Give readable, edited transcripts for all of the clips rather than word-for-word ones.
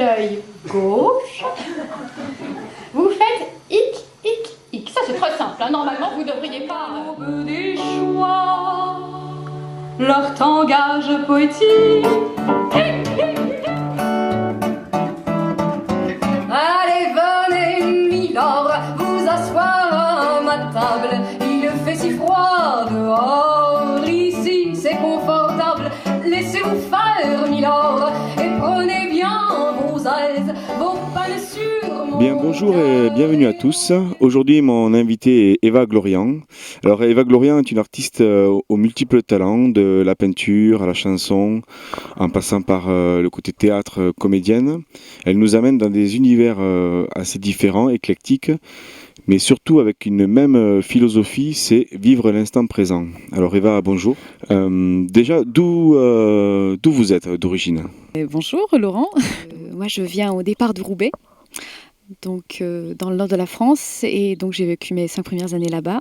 l'œil gauche, vous faites hic, hic, hic. Ça, c'est très simple, hein. Normalement, vous ne devriez pas... Des choix, leur tangage poétique. Hic, hic, hic. Allez, venez, milord, vous asseoir à ma table. Il fait si froid dehors, ici c'est confortable. Laissez-vous faire, milord, et prenez bien vos aises, vos pannes sur mon... Bien, bonjour et bienvenue à tous. Aujourd'hui, mon invité est Eva Glorian. Alors, Eva Glorian est une artiste aux multiples talents, de la peinture à la chanson, en passant par le côté théâtre, comédienne. Elle nous amène dans des univers assez différents, éclectiques, mais surtout avec une même philosophie, c'est vivre l'instant présent. Alors Eva, bonjour. Déjà, d'où vous êtes d'origine? Bonjour Laurent, moi je viens au départ de Roubaix, donc dans le nord de la France, et donc j'ai vécu mes 5 premières années là-bas.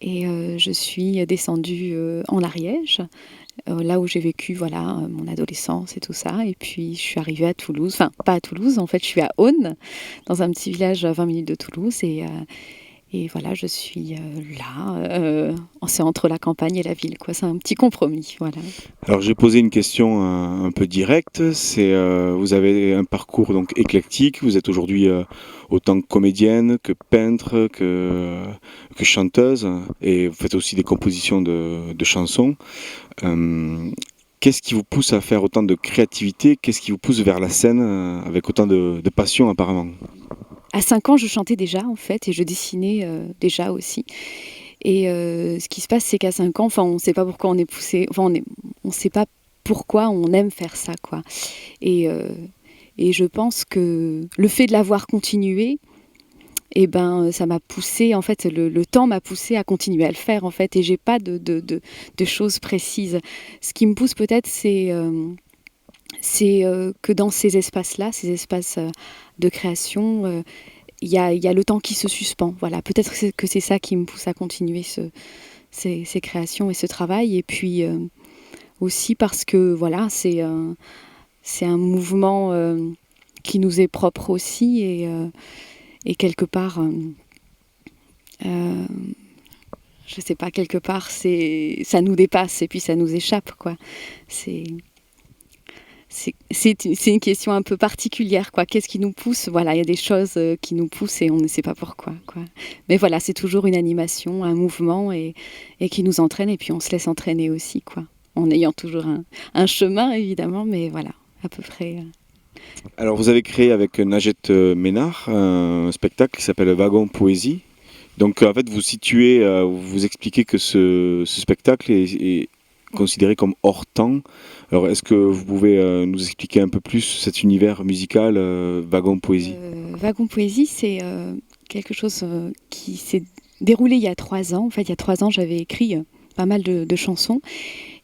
Et je suis descendue en Ariège, là où j'ai vécu voilà, mon adolescence et tout ça. Et puis je suis arrivée à Toulouse, enfin pas à Toulouse, en fait je suis à Aunes, dans un petit village à 20 minutes de Toulouse. Et voilà, je suis là, c'est entre la campagne et la ville, quoi. C'est un petit compromis, voilà. Alors j'ai posé une question un peu directe. Vous avez un parcours donc éclectique. Vous êtes aujourd'hui autant comédienne que peintre, que chanteuse, et vous faites aussi des compositions de chansons. Qu'est-ce qui vous pousse à faire autant de créativité? Qu'est-ce qui vous pousse vers la scène avec autant de passion apparemment? À 5 ans, je chantais déjà, en fait, et je dessinais déjà aussi. Et ce qui se passe, c'est qu'à 5 ans, on ne sait pas pourquoi on est poussé, on sait pas pourquoi on aime faire ça, quoi. Et je pense que le fait de l'avoir continué, eh ben, ça m'a poussé, en fait, le temps m'a poussé à continuer à le faire, en fait, et j'ai pas de choses précises. Ce qui me pousse peut-être, c'est que dans ces espaces-là, ces espaces de création, il y a le temps qui se suspend. Voilà, peut-être que c'est ça qui me pousse à continuer ces créations et ce travail. Et puis aussi parce que voilà, c'est un mouvement qui nous est propre aussi et quelque part, je sais pas, quelque part, ça nous dépasse et puis ça nous échappe, quoi. C'est une question un peu particulière, quoi. Qu'est-ce qui nous pousse? Voilà, il y a des choses qui nous poussent et on ne sait pas pourquoi, quoi. Mais voilà, c'est toujours une animation, un mouvement et qui nous entraîne et puis on se laisse entraîner aussi, quoi. En ayant toujours un chemin, évidemment, mais voilà, à peu près. Alors vous avez créé avec Najette Ménard un spectacle qui s'appelle Wagon Poésie. Donc en fait vous expliquez que ce spectacle est considéré comme hors temps. Alors est-ce que vous pouvez nous expliquer un peu plus cet univers musical Wagon Poésie? Wagon Poésie, c'est quelque chose qui s'est déroulé il y a 3 ans. En fait, il y a 3 ans, j'avais écrit pas mal de chansons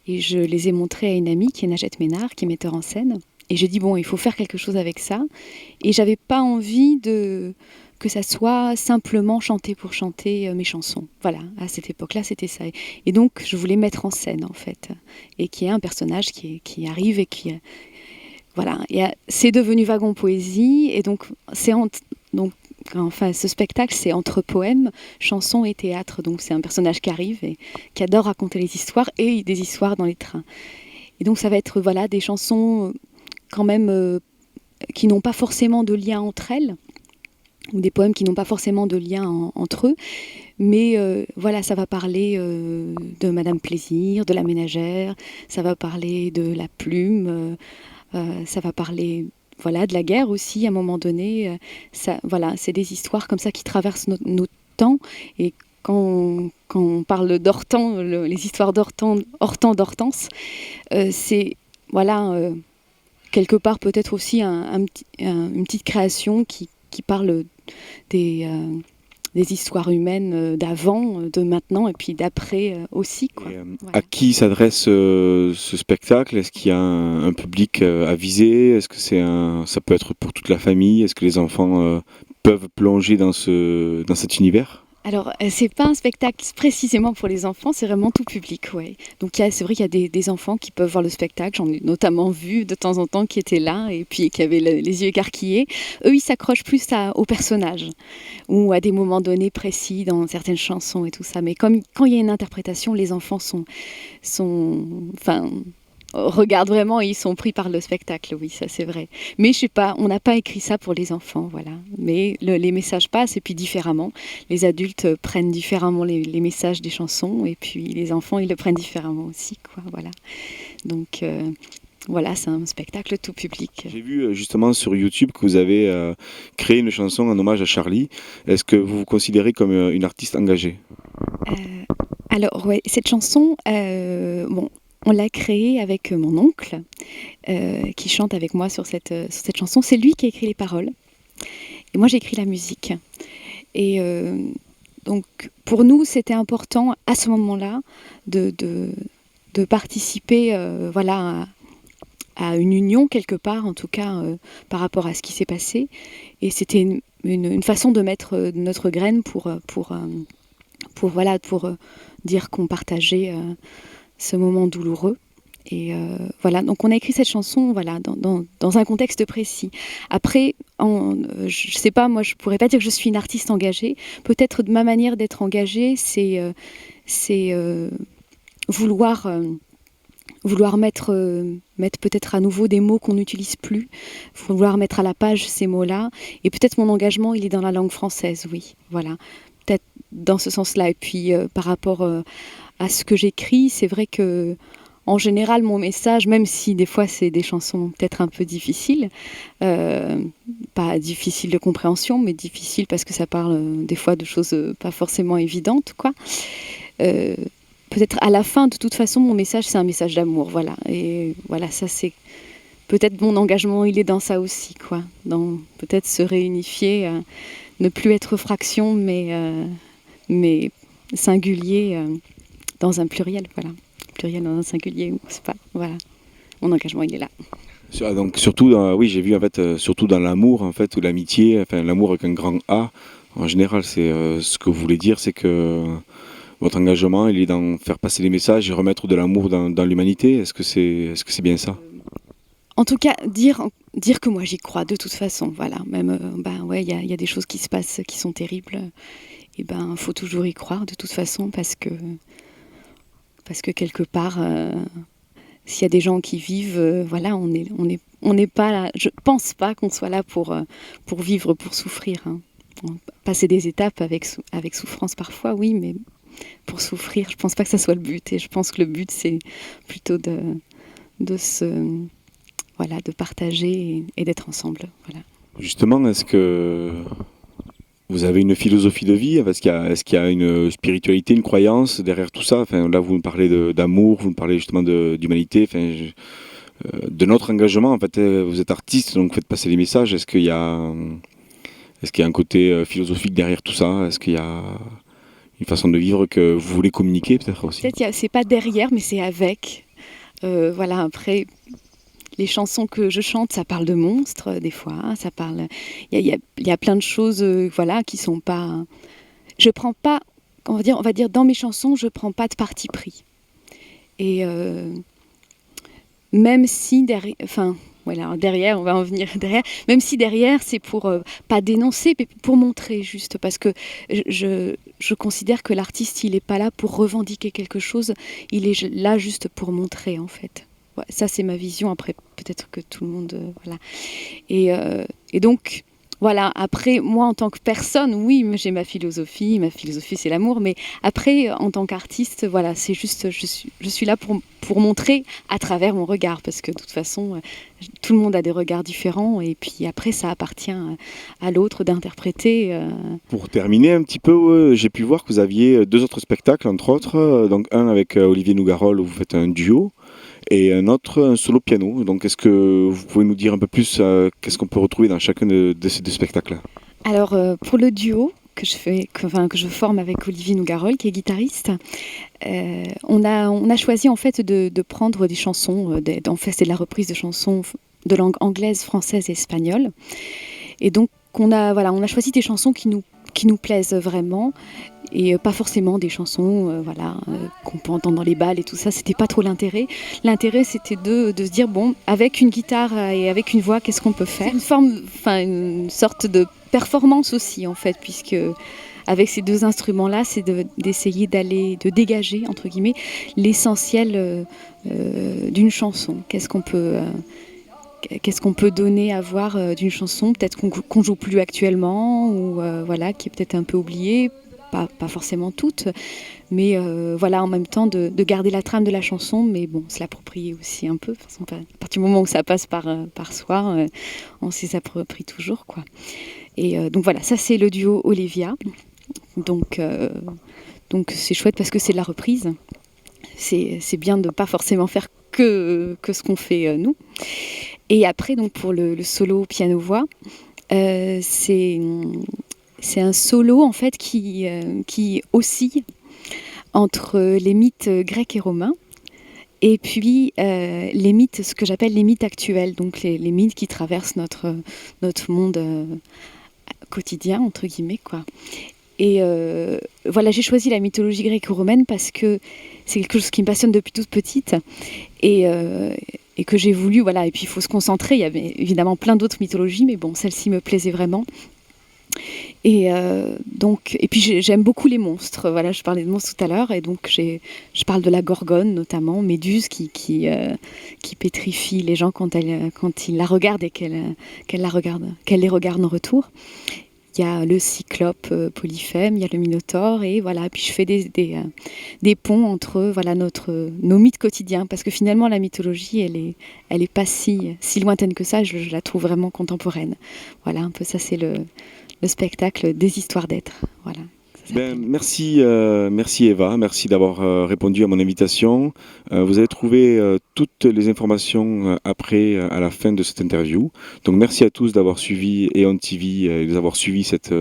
et je les ai montrées à une amie qui est Najette Ménard, qui est metteur en scène. Et j'ai dit, bon, il faut faire quelque chose avec ça. Et j'avais pas envie que ça soit simplement chanter pour chanter mes chansons. Voilà, à cette époque-là, c'était ça. Et donc, je voulais mettre en scène, en fait. Et qu'il y ait un personnage qui arrive et qui... voilà, c'est devenu Wagon Poésie. Et donc, ce spectacle, c'est entre poèmes, chansons et théâtre. Donc, c'est un personnage qui arrive et qui adore raconter les histoires et des histoires dans les trains. Et donc, ça va être voilà, des chansons quand même qui n'ont pas forcément de lien entre elles, ou des poèmes qui n'ont pas forcément de lien entre eux, mais voilà, ça va parler de Madame Plaisir, de la ménagère, ça va parler de la plume, ça va parler voilà, de la guerre aussi à un moment donné. Voilà, c'est des histoires comme ça qui traversent notre temps, et quand on parle d'Hortense, les histoires d'Hortense, c'est voilà, quelque part peut-être aussi une petite création qui parle des histoires humaines d'avant, de maintenant et puis d'après aussi, quoi. Et, Voilà. à qui s'adresse ce spectacle? Est-ce qu'il y a un public à viser? Est-ce que ça peut être pour toute la famille? Est-ce que les enfants peuvent plonger dans cet univers? Alors, c'est pas un spectacle précisément pour les enfants, c'est vraiment tout public, ouais. Donc c'est vrai qu'il y a des enfants qui peuvent voir le spectacle, j'en ai notamment vu de temps en temps qui étaient là et puis qui avaient les yeux écarquillés. Eux, ils s'accrochent plus aux personnages ou à des moments donnés précis dans certaines chansons et tout ça. Mais quand il y a une interprétation, les enfants enfin, regardent vraiment et ils sont pris par le spectacle, oui, ça c'est vrai. Mais je sais pas, on n'a pas écrit ça pour les enfants, voilà. Mais les messages passent et puis différemment. Les adultes prennent différemment les messages des chansons et puis les enfants, ils le prennent différemment aussi, quoi, voilà. Donc voilà, c'est un spectacle tout public. J'ai vu justement sur YouTube que vous avez créé une chanson en hommage à Charlie. Est-ce que vous vous considérez comme une artiste engagée? Alors, ouais, cette chanson, bon, on l'a créée avec mon oncle, qui chante avec moi sur cette chanson. C'est lui qui a écrit les paroles. Et moi, j'ai écrit la musique. Et donc, pour nous, c'était important, à ce moment-là, de participer voilà, à une union, quelque part, en tout cas, par rapport à ce qui s'est passé. Et c'était une façon de mettre notre graine pour dire qu'on partageait ce moment douloureux. Et voilà, donc on a écrit cette chanson voilà, dans un contexte précis. Après, je sais pas, moi je pourrais pas dire que je suis une artiste engagée. Peut-être de ma manière d'être engagée, c'est vouloir mettre peut-être à nouveau des mots qu'on n'utilise plus, vouloir mettre à la page ces mots-là. Et peut-être mon engagement, il est dans la langue française, oui, voilà. Peut-être dans ce sens-là. Et puis par rapport à ce que j'écris, c'est vrai que en général, mon message, même si des fois c'est des chansons peut-être un peu difficiles, pas difficiles de compréhension, mais difficiles parce que ça parle des fois de choses pas forcément évidentes, quoi. Peut-être à la fin, de toute façon, mon message, c'est un message d'amour, voilà. Et voilà, ça c'est peut-être mon engagement, il est dans ça aussi, quoi. Dans peut-être se réunifier, ne plus être fraction, mais singulier dans un pluriel, voilà. Pluriel dans un singulier, ou c'est pas, voilà. Mon engagement, il est là. Donc surtout, oui, j'ai vu en fait, surtout dans l'amour, en fait, ou l'amitié, enfin l'amour avec un grand A. En général, c'est ce que vous voulez dire, c'est que votre engagement, il est dans faire passer les messages et remettre de l'amour dans l'humanité. Est-ce que c'est bien ça? En tout cas, dire que moi j'y crois de toute façon, voilà. Même, ouais, il y a des choses qui se passent qui sont terribles. Et faut toujours y croire de toute façon parce que quelque part, s'il y a des gens qui vivent, voilà, on n'est pas là. Je pense pas qu'on soit là pour vivre, pour souffrir. Hein. Passer des étapes avec souffrance parfois, oui, mais pour souffrir, je pense pas que ça soit le but. Et je pense que le but, c'est plutôt de partager et d'être ensemble. Voilà. Justement, est-ce que vous avez une philosophie de vie? Est-ce qu'il y a une spiritualité, une croyance derrière tout ça? Enfin, là, vous me parlez d'amour, vous me parlez justement d'humanité, enfin, de notre engagement. En fait, vous êtes artiste, donc vous faites passer les messages. Est-ce qu'il y a un côté philosophique derrière tout ça? Est-ce qu'il y a une façon de vivre que vous voulez communiquer peut-être aussi? Peut-être c'est pas derrière, mais c'est avec. Voilà, après, les chansons que je chante, ça parle de monstres, des fois. Ça parle. Il y a plein de choses, voilà, qui sont pas. Je prends pas. On va dire, dans mes chansons, je prends pas de parti pris. Et même si derrière. Enfin, voilà, derrière, on va en venir derrière. Même si derrière, c'est pour pas dénoncer, mais pour montrer juste. Parce que je considère que l'artiste, il est pas là pour revendiquer quelque chose. Il est là juste pour montrer, en fait. Ouais, ça, c'est ma vision. Après, peut-être que tout le monde... voilà. Et donc, voilà. Après, moi, en tant que personne, oui, j'ai ma philosophie. Ma philosophie, c'est l'amour. Mais après, en tant qu'artiste, voilà, c'est juste... Je suis là pour montrer à travers mon regard. Parce que, de toute façon, tout le monde a des regards différents. Et puis, après, ça appartient à l'autre d'interpréter. Pour terminer un petit peu, j'ai pu voir que vous aviez 2 autres spectacles, entre autres. Donc, un avec Olivier Nougarol, où vous faites un duo. Et un autre, un solo piano. Donc, est-ce que vous pouvez nous dire un peu plus qu'est-ce qu'on peut retrouver dans chacun de ces 2 spectacles? Alors, pour le duo que je forme avec Olivier Nougarol, qui est guitariste, on a choisi en fait de prendre des chansons. En fait, c'est de la reprise de chansons de langue anglaise, française et espagnole. Et donc, on a choisi des chansons qui nous plaisent vraiment. et pas forcément des chansons qu'on peut entendre dans les bals et tout ça, c'était pas trop l'intérêt. L'intérêt c'était de se dire bon, avec une guitare et avec une voix, qu'est-ce qu'on peut faire? Une sorte de performance aussi en fait, puisque avec ces deux instruments-là, c'est d'essayer de dégager, entre guillemets, l'essentiel d'une chanson. Qu'est-ce qu'on peut donner à voir d'une chanson, peut-être qu'on joue plus actuellement, ou qui est peut-être un peu oubliée, pas forcément toute, mais en même temps de garder la trame de la chanson, mais bon, se l'approprier aussi un peu. À partir du moment où ça passe par soi, on s'y approprie toujours, quoi. Et donc voilà, ça c'est le duo Olivia. Donc c'est chouette parce que c'est de la reprise. C'est bien de ne pas forcément faire que ce qu'on fait nous. Et après, donc pour le solo piano-voix, c'est un solo en fait qui oscille entre les mythes grecs et romains et puis les mythes, ce que j'appelle les mythes actuels, donc les mythes qui traversent notre monde quotidien, entre guillemets, quoi. Et j'ai choisi la mythologie gréco-romaine parce que c'est quelque chose qui me passionne depuis toute petite et que j'ai voulu, et puis il faut se concentrer, il y avait évidemment plein d'autres mythologies, mais bon, celle-ci me plaisait vraiment. Et puis j'aime beaucoup les monstres, je parlais de monstres tout à l'heure, et donc je parle de la Gorgone notamment, Méduse qui pétrifie les gens quand ils la regardent et qu'elle les regarde en retour. Il y a le Cyclope Polyphème, il y a le Minotaure, et puis je fais des ponts entre nos mythes quotidiens, parce que finalement la mythologie, elle est pas si lointaine que ça, je la trouve vraiment contemporaine. Voilà, un peu ça, c'est le spectacle des histoires d'être. Voilà. Merci Eva, merci d'avoir répondu à mon invitation. Vous allez trouver toutes les informations après, à la fin de cette interview. Donc merci à tous d'avoir suivi Eon TV et d'avoir suivi cet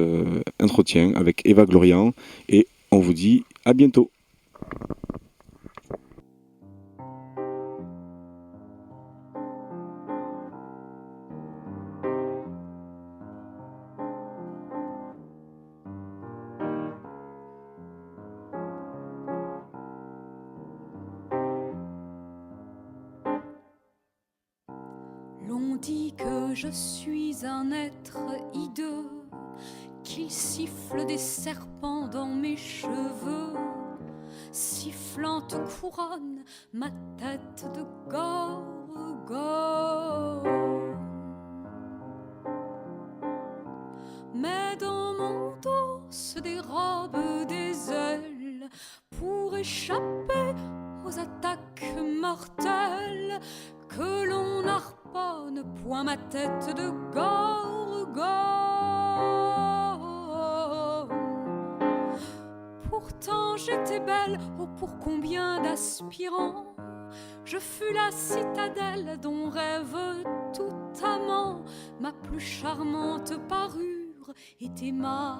entretien avec Eva Glorian, et on vous dit à bientôt. L'on dit que je suis un être hideux, qu'il siffle des serpents dans mes cheveux, sifflante couronne ma tête de gorgone. Mais dans mon dos se dérobent des ailes pour échapper aux attaques mortelles que l'on harponne, point ma tête de gorgone. Pourtant j'étais belle, oh pour combien d'aspirants, je fus la citadelle dont rêve tout amant. Ma plus charmante parure était ma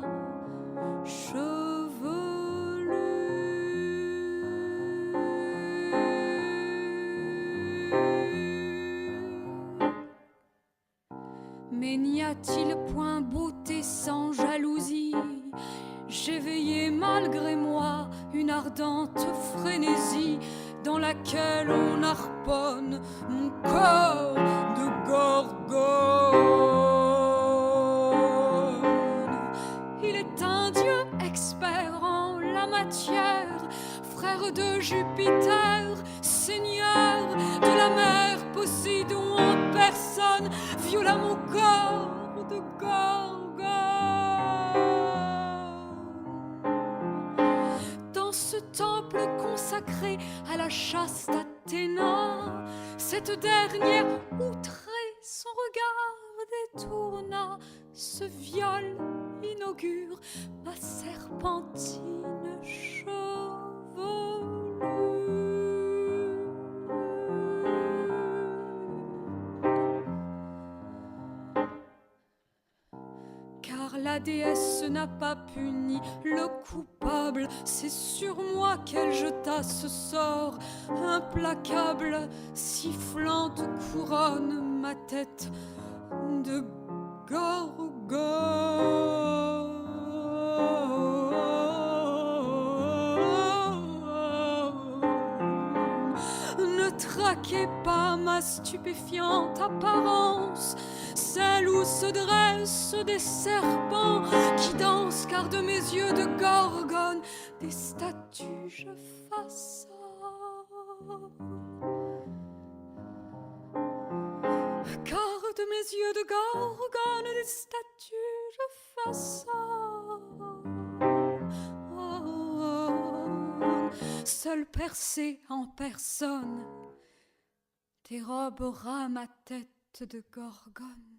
chevelure. Mais n'y a-t-il point beauté sans jalousie? J'ai veillé malgré moi une ardente frénésie dans laquelle on harponne mon corps de gorgone. Il est un dieu expert en la matière, frère de Jupiter, seigneur de la mer, Poséidon en personne, viola mon corps de gorgone. Dans ce temple consacré à la chaste Athéna, cette dernière, outrée, son regard détourna. Ce viol inaugure ma serpentine chevelure. Car la déesse n'a pas puni le coupable, c'est sur moi qu'elle jeta ce sort implacable. Sifflante couronne ma tête de gorgone. braquez pas ma stupéfiante apparence, celle où se dressent des serpents qui dansent, car de mes yeux de gorgone des statues je façonne. Car de mes yeux de gorgone des statues je façonne. Seule percée en personne, dérobera ma tête de gorgone.